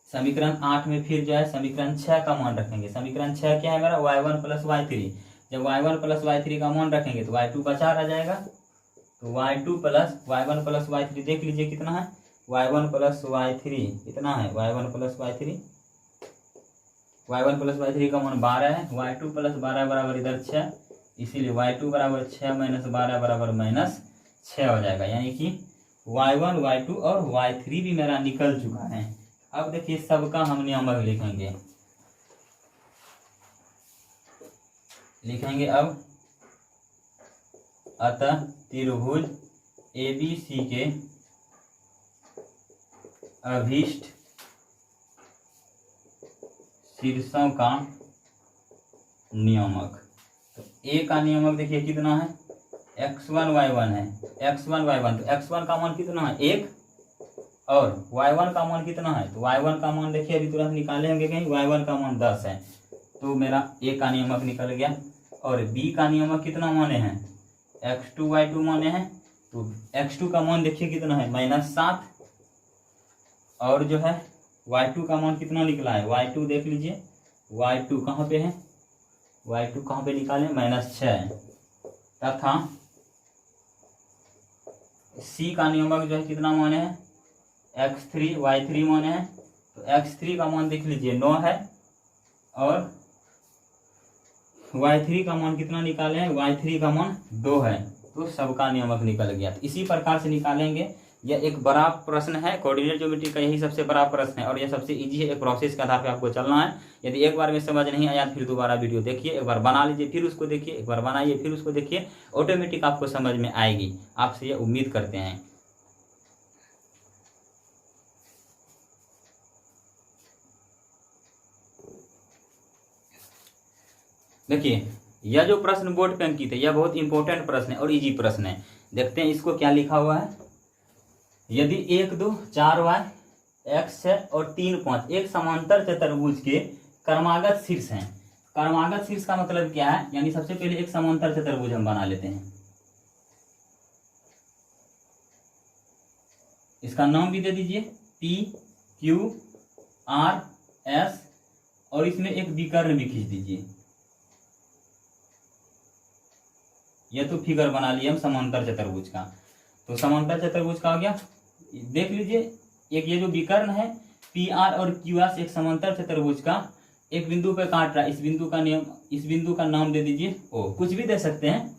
समीकरण 8 में फिर जो है समीकरण 6 का मान रखेंगे। समीकरण 6 क्या है मेरा y1 प्लस y3, जब y1 प्लस y3 का मान रखेंगे तो y2 बचा रह जाएगा, तो y2 plus y1 plus y3 देख लीजिए कितना है, y1 प्लस y3 कितना है, y1 प्लस y3 का मान 12 है, y2 प्लस 12 बराबर इधर 6, इसीलिए y2 बराबर 6 - 12 बराबर -6 हो जाएगा। यानी कि y1, y2 और y3 भी मेरा निकल चुका है। अब देखिए सबका हम नियामक लिखेंगे अब, अतः त्रिभुज ABC के अभीष्ट शीर्षों का नियामक, तो A का नियामक देखिए कितना है, x1 y1 है, x1 y1, तो x1 का मान कितना है 1 और y1 का मान कितना है, तो y1 का मान देखिए अभी तुरंत निकाले होंगे कहीं, y1 का मान 10 है, तो मेरा A का नियामक निकल गया। और B का नियामक कितना माने हैं, x2 y2 माने हैं, तो x2 का मान देखिए कितना है -7, और जो है y2 का मान कितना निकला है, y2 देख लीजिए, y2 कहाँ पे है, y2 कहाँ पे निकाले -6, तथा C का नियामक जो है कितना माने हैं, x3 y3 माने हैं, तो x3 का मान देख लीजिए 9 है, और y3 का मान कितना निकाले हैं, y3 का मान 2 है, तो सबका नियामक निकल गया। तो इसी प्रकार से निकालेंगे। यह एक बड़ा प्रश्न है, कोऑर्डिनेट ज्योमेट्री का यही सबसे बड़ा प्रश्न है, और यह सबसे इजी है, एक प्रोसेस के आधार पर आपको चलना है। यदि एक बार में समझ नहीं आया फिर दोबारा वीडियो देखिए, एक बार बना लीजिए फिर उसको देखिए, एक बार बनाइए फिर उसको देखिए, ऑटोमेटिक आपको समझ में आएगी। आपसे ये उम्मीद करते हैं। देखिए यह जो प्रश्न बोर्ड पे अंकित है, यह बहुत इंपॉर्टेंट प्रश्न है और इजी प्रश्न है। देखते हैं इसको क्या लिखा हुआ है। यदि 1 2 4 y x 6 और 3 5 एक समांतर चतुर्भुज के क्रमागत शीर्ष हैं। क्रमागत शीर्ष का मतलब क्या है, यानी सबसे पहले एक समांतर चतुर्भुज हम बना लेते हैं। इसका नाम भी दे दीजिए P Q R S, और इसमें एक विकर्ण भी खींच दीजिए। यह तो फिगर बना लिया हम समांतर चतुर्भुज का। तो समांतर चतुर्भुज का हो गया, देख लीजिए एक ये जो विकर्ण है PR और QS एक समांतर चतुर्भुज का एक बिंदु पे काट रहा है। इस बिंदु का नाम दे दीजिए O, कुछ भी दे सकते हैं।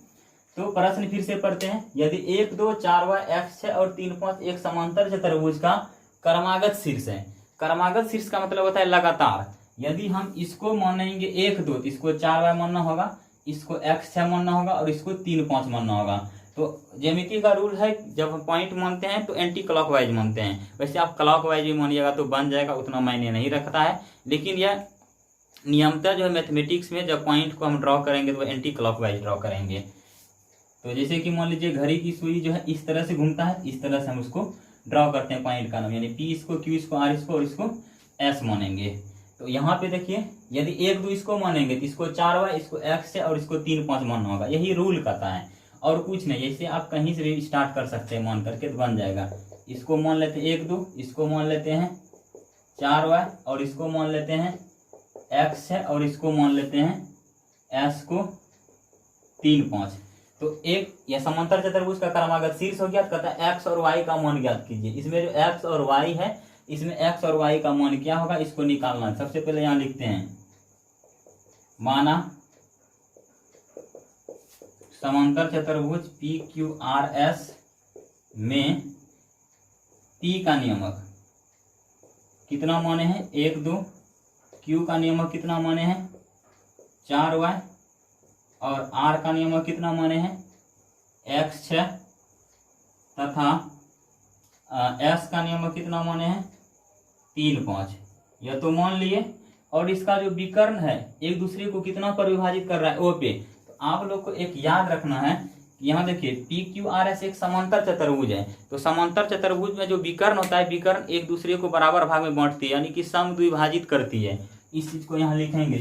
तो प्रश्न फिर से पढ़ते हैं। यदि 1 2 4 y x 6 और 3 5 एक समांतर चतुर्भुज का क्रमागत शीर्ष है। क्रमागत शीर्ष का मतलब होता है लगातार। यदि हम इसको मानेंगे 1 2, तो इसको 4 y मानना होगा, इसको x 6 मानना होगा और इसको 3 5 मानना होगा। तो ज्यामिति का रूल है, जब हम पॉइंट मानते हैं तो एंटी क्लॉकवाइज मानते हैं। वैसे आप क्लॉकवाइज भी मानिएगा तो बन जाएगा, उतना मायने नहीं रखता है। लेकिन यह नियमतः जो है मैथमेटिक्स में जब पॉइंट को हम ड्रॉ करेंगे तो एंटी क्लॉकवाइज ड्रॉ करेंगे। तो जैसे कि मान लीजिए घड़ी की सुई जो है इस तरह से घूमता है, इस तरह से हम उसको ड्रॉ करते हैं पॉइंट का नाम, यानी P इसको, Q इसको, R इसको और इसको S मानेंगे। तो यहाँ पे देखिए यदि 1 2 इसको मानेंगे तो इसको 4 y, इसको x है और इसको 3 5 मानना होगा। यही रूल कहता है और कुछ नहीं। ऐसे आप कहीं से भी स्टार्ट कर सकते हैं मान करके, तो बन जाएगा। इसको मान लेते हैं 1 2, इसको मान लेते हैं 4 y और इसको मान लेते हैं x है और इसको मान लेते हैं S को 3 5। तो एक यह समांतर चतुर्भुज का क्रमागत शीर्ष हो गया। तो कहता है x और y का मान ज्ञात कीजिए। इसमें जो x और y है, इसमें x और y का मान क्या होगा, इसको निकालना है। सबसे पहले यहां लिखते हैं, माना समांतर चतुर्भुज PQRS में P का नियमक कितना माने हैं 1 2, Q का नियमक कितना माने हैं 4 y और R का नियमक कितना माने हैं x 6 तथा S का नियमक कितना माने हैं 3 5। यह तो मान लिए। और इसका जो विकर्ण है एक दूसरे को कितना पर विभाजित कर रहा है O पे। तो आप लोग को एक याद रखना है, यहाँ देखिए PQRS एक समांतर चतुर्भुज है। तो समांतर चतुर्भुज में जो विकर्ण होता है, विकर्ण एक दूसरे को बराबर भाग में बांटती है, यानी कि समद्विभाजित करती है। इस चीज को यहाँ लिखेंगे,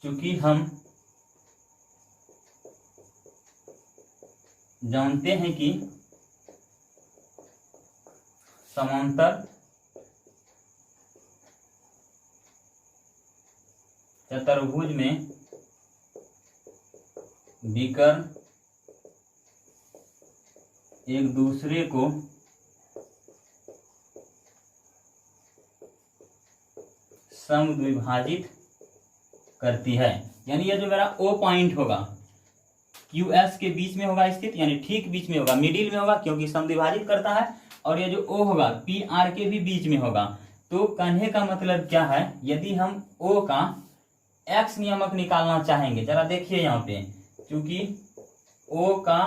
चूंकि हम जानते हैं कि समांतर चतुर्भुज में विकर्ण एक दूसरे को समद्विभाजित करती है। यानी यह जो मेरा O पॉइंट होगा QS के बीच में होगा स्थित, यानी ठीक बीच में होगा, मिडिल में होगा क्योंकि समद्विभाजित करता है। और ये जो O होगा PR के भी बीच में होगा। तो कहने का मतलब क्या है, यदि हम O का X नियमक निकालना चाहेंगे, जरा देखिए यहाँ पे, क्योंकि O का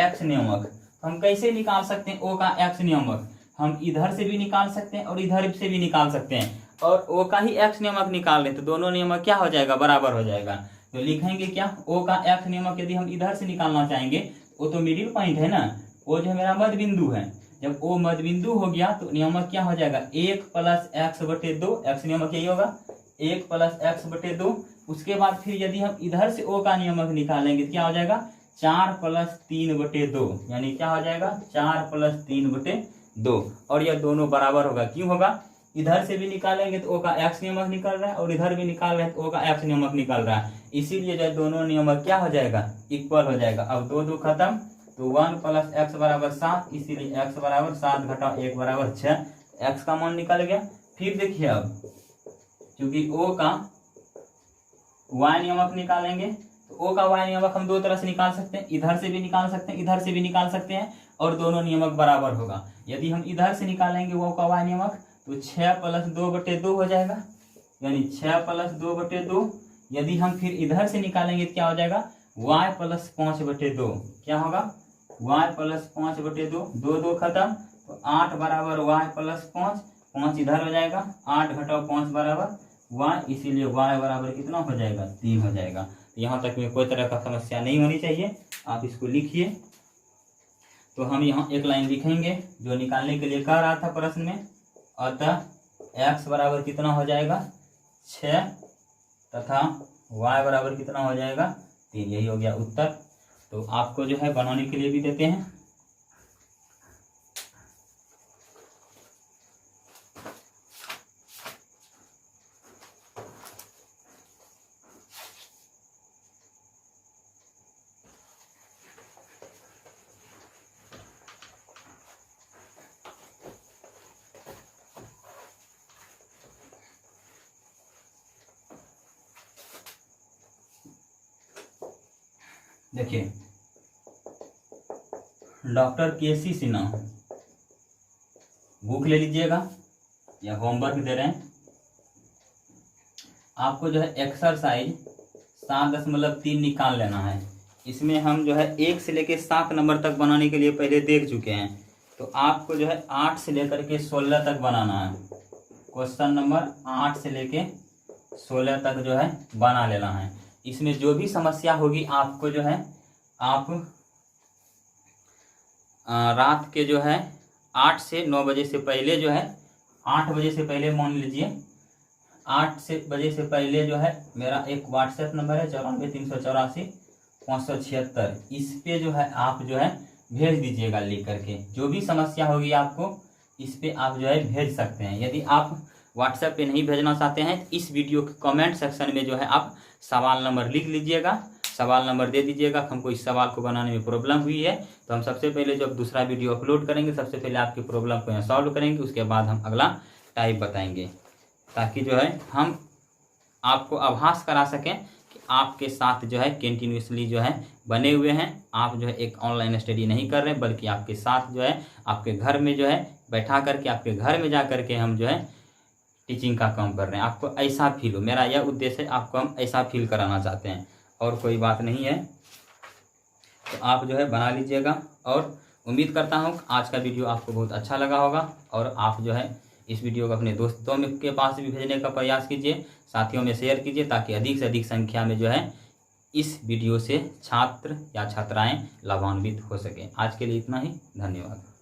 X नियमक हम कैसे निकाल सकते हैं। O का X नियमक हम इधर से भी निकाल सकते हैं और इधर से भी निकाल सकते हैं। और O का ही X नियमक निकाल लें तो दोनों नियमक क्या हो जाएगा, बराबर हो जाएगा। तो लिखेंगे क्या, O का X नियमक यदि हम इधर से निकालना चाहेंगे, O तो मिडिल पॉइंट है ना, O जो है मेरा मध्य बिंदु है। जब O मध्य बिंदु हो गया तो नियमक क्या हो जाएगा 1 + x/2। x नियमक यही होगा 1 + x/2। उसके बाद फिर यदि हम इधर से O का नियमक निकालेंगे तो क्या हो जाएगा 4 + 3/2, यानी क्या हो जाएगा 4 + 3/2। और यह दोनों बराबर होगा। क्यों होगा, इधर से भी निकालेंगे तो O का X नियमक निकल रहा है और इधर भी निकाल रहे हैं तो O का X नियमक निकल रहा है। इसीलिए जो दोनों नियमक क्या हो जाएगा, इक्वल हो जाएगा। अब 2 2 खत्म, तो 1 + x = 7, इसीलिए x = 7 - 1 = 6। x का मान निकल गया। फिर देखिए अब क्योंकि O का y नियमक निकालेंगे तो O का y नियमक हम दो तरह से निकाल सकते हैं, इधर से भी निकाल सकते हैं, इधर से भी निकाल सकते हैं, और दोनों नियमक बराबर होगा। यदि हम इधर से निकालेंगे O का y नियमक तो 6 + 2/2 हो जाएगा, यानी 6 + 2/2। यदि हम फिर इधर से निकालेंगे तो क्या हो जाएगा y + 5/2। क्या होगा y + 5/2। 2 2 खत्म, तो 8 = y + 5, 5 इधर हो जाएगा, 8 - 5 = y, इसीलिए y बराबर कितना हो जाएगा 3 हो जाएगा। तो यहाँ तक में कोई तरह का समस्या नहीं होनी चाहिए, आप इसको लिखिए। तो हम यहाँ एक लाइन लिखेंगे जो निकालने के लिए कह रहा था प्रश्न में। अतः x बराबर कितना हो जाएगा 6 तथा y बराबर कितना हो जाएगा 3, यही हो गया उत्तर। तो आपको जो है बनाने के लिए भी देते हैं। देखिए, डॉक्टर केसी सिन्हा, बुक ले लीजिएगा या होमवर्क दे रहे हैं आपको। जो है एक्सरसाइज 7.3 निकाल लेना है। इसमें हम जो है 1 से लेके 7 नंबर तक बनाने के लिए पहले देख चुके हैं। तो आपको जो है 8 से लेकर के 16 तक बनाना है। क्वेश्चन नंबर 8 से लेके 16 तक जो है बना लेना है। इसमें जो भी समस्या होगी आपको जो है आप रात के जो है 8 से 9 बजे से पहले जो है 8 बजे से पहले मान लीजिए 8 बजे से पहले जो है मेरा एक व्हाट्सएप नंबर है 94-384-576। इस पे जो है आप जो है भेज दीजिएगा लिख करके। जो भी समस्या होगी आपको इस पे आप जो है भेज सकते हैं। यदि आप व्हाट्सएप पे नहीं भेजना चाहते हैं इस वीडियो के कमेंट सेक्शन में जो है आप सवाल नंबर लिख लीजिएगा, सवाल नंबर दे दीजिएगा। हमको इस सवाल को बनाने में प्रॉब्लम हुई है तो हम सबसे पहले जब दूसरा वीडियो अपलोड करेंगे सबसे पहले आपकी प्रॉब्लम को यहाँ सॉल्व करेंगे, उसके बाद हम अगला टाइप बताएंगे, ताकि जो है हम आपको आभास करा सकें कि आपके साथ जो है कंटिन्यूसली जो है बने हुए हैं। आप जो है एक ऑनलाइन स्टडी नहीं कर रहे बल्कि आपके साथ जो है आपके घर में जो है बैठा करके आपके घर में जा करके हम जो है टीचिंग का काम कर रहे हैं। आपको ऐसा फील हो, मेरा यह उद्देश्य है, आपको हम ऐसा फील कराना चाहते हैं और कोई बात नहीं है। तो आप जो है बना लीजिएगा और उम्मीद करता हूँ आज का वीडियो आपको बहुत अच्छा लगा होगा और आप जो है इस वीडियो को अपने दोस्तों के पास भी भेजने का प्रयास कीजिए, साथियों में शेयर कीजिए, ताकि अधिक से अधिक संख्या में जो है इस वीडियो से छात्र या छात्राएं लाभान्वित हो सकें। आज के लिए इतना ही, धन्यवाद।